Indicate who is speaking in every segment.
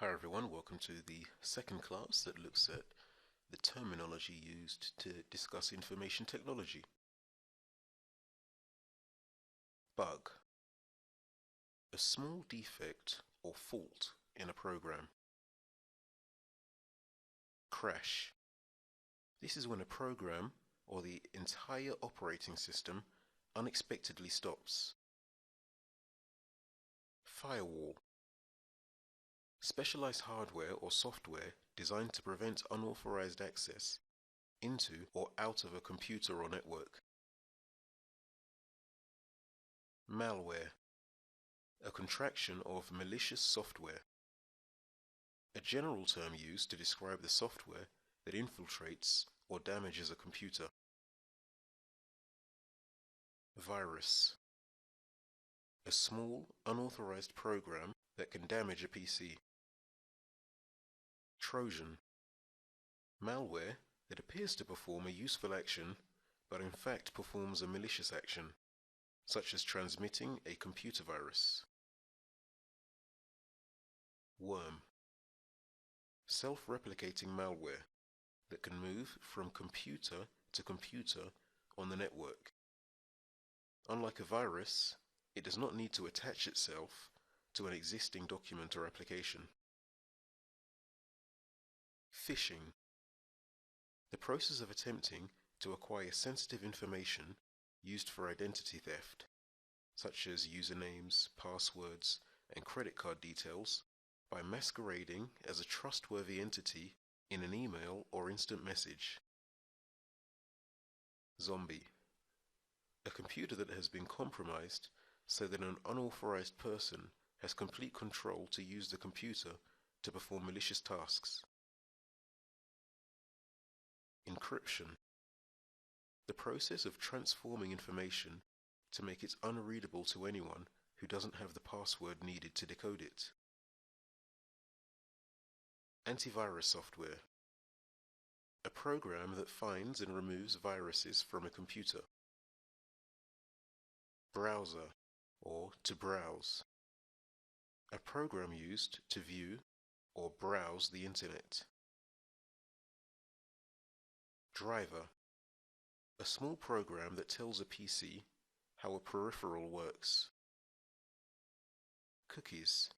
Speaker 1: Hi everyone, welcome to the second class that looks at the terminology used to discuss information technology. Bug. A small defect or fault in a program. Crash. This is when a program or the entire operating system unexpectedly stops. Firewall. Specialized hardware or software designed to prevent unauthorized access into or out of a computer or network. Malware. A contraction of malicious software. A general term used to describe the software that infiltrates or damages a computer. Virus. A small, unauthorized program that can damage a PC. Trojan. Malware that appears to perform a useful action but in fact performs a malicious action, such as transmitting a computer virus. Worm. Self-replicating malware that can move from computer to computer on the network. Unlike a virus, it does not need to attach itself to an existing document or application. Phishing. The process of attempting to acquire sensitive information used for identity theft, such as usernames, passwords, and credit card details, by masquerading as a trustworthy entity in an email or instant message. Zombie. A computer that has been compromised so that an unauthorized person has complete control to use the computer to perform malicious tasks. Encryption. The process of transforming information to make it unreadable to anyone who doesn't have the password needed to decode it. Antivirus software. A program that finds and removes viruses from a computer. Browser, or to browse. A program used to view or browse the internet. Driver. A small program that tells a PC how a peripheral works. Cookies.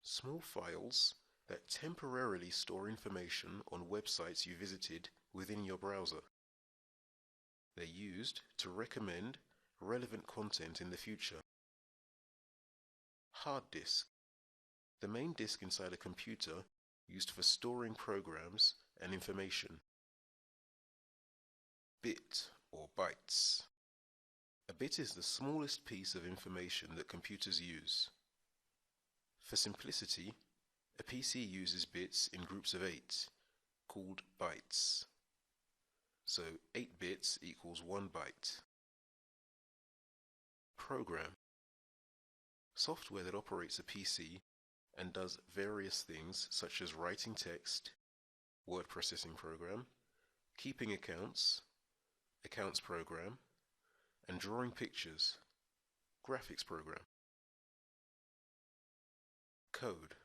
Speaker 1: Small files that temporarily store information on websites you visited within your browser. They're used to recommend relevant content in the future. Hard disk. The main disk inside a computer used for storing programs and information. Bit or bytes. A bit is the smallest piece of information that computers use. For simplicity, a PC uses bits in groups of 8, called bytes. So 8 bits equals 1 byte. Program. Software that operates a PC and does various things such as writing text, word processing program, keeping accounts program, and drawing pictures, graphics program. Code.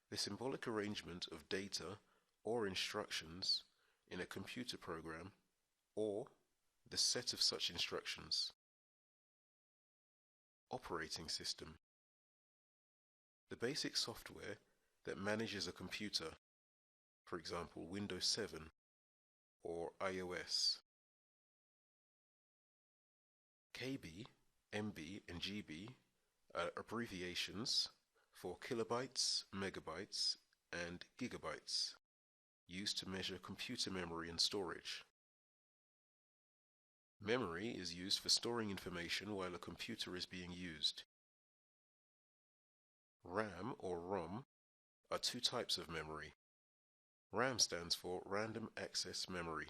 Speaker 1: The symbolic arrangement of data or instructions in a computer program, or the set of such instructions. Operating system. The basic software that manages a computer, for example Windows 7 or iOS. KB, MB, and GB are abbreviations for kilobytes, megabytes, and gigabytes, used to measure computer memory and storage. Memory is used for storing information while a computer is being used. RAM or ROM are two types of memory. RAM stands for Random Access Memory.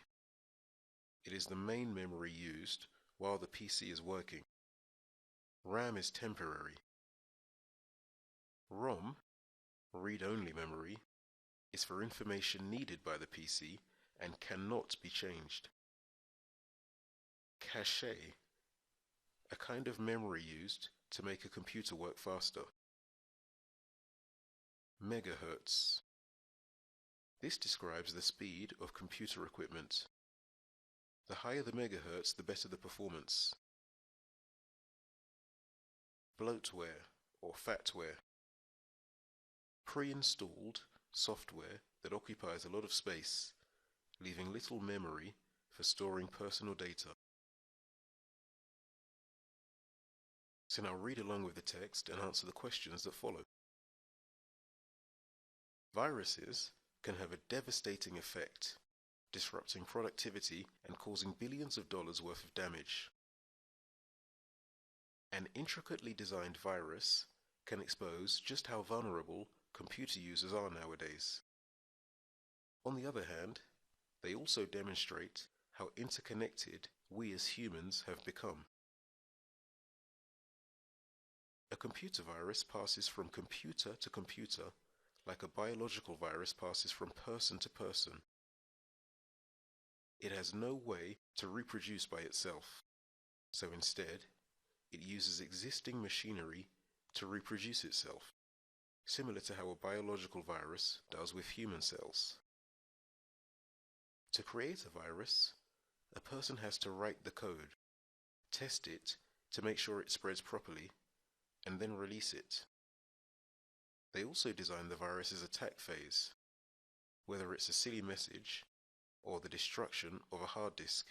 Speaker 1: It is the main memory used while the PC is working. RAM is temporary. ROM, read-only memory, is for information needed by the PC and cannot be changed. Cache, a kind of memory used to make a computer work faster. megahertz. This describes the speed of computer equipment. The higher the megahertz, the better the performance. Bloatware or fatware. Pre-installed software that occupies a lot of space, leaving little memory for storing personal data. So now read along with the text and answer the questions that follow. Viruses can have a devastating effect, disrupting productivity and causing billions of dollars worth of damage. An intricately designed virus can expose just how vulnerable computer users are nowadays. On the other hand, they also demonstrate how interconnected we as humans have become. A computer virus passes from computer to computer like a biological virus passes from person to person. It has no way to reproduce by itself, so instead, it uses existing machinery to reproduce itself, similar to how a biological virus does with human cells. To create a virus, a person has to write the code, test it to make sure it spreads properly, and then release it. They also design the virus's attack phase, whether it's a silly message or the destruction of a hard disk.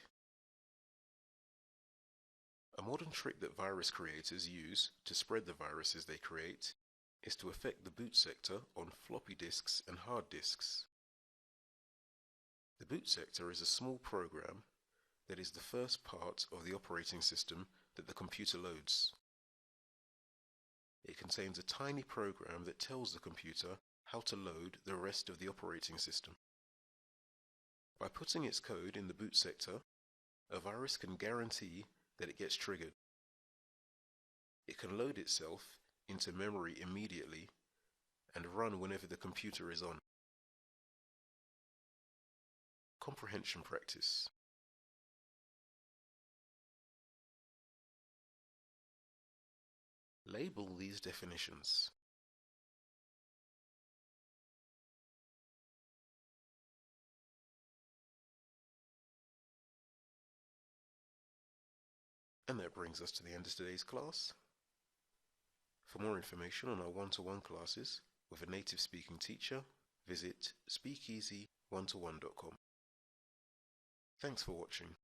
Speaker 1: A modern trick that virus creators use to spread the viruses they create is to affect the boot sector on floppy disks and hard disks. The boot sector is a small program that is the first part of the operating system that the computer loads. It contains a tiny program that tells the computer how to load the rest of the operating system. By putting its code in the boot sector, a virus can guarantee that it gets triggered. It can load itself into memory immediately and run whenever the computer is on. Comprehension practice. Label these definitions. And that brings us to the end of today's class. For more information on our one-to-one classes with a native speaking teacher, visit speakeasy1to1.com. Thanks for watching.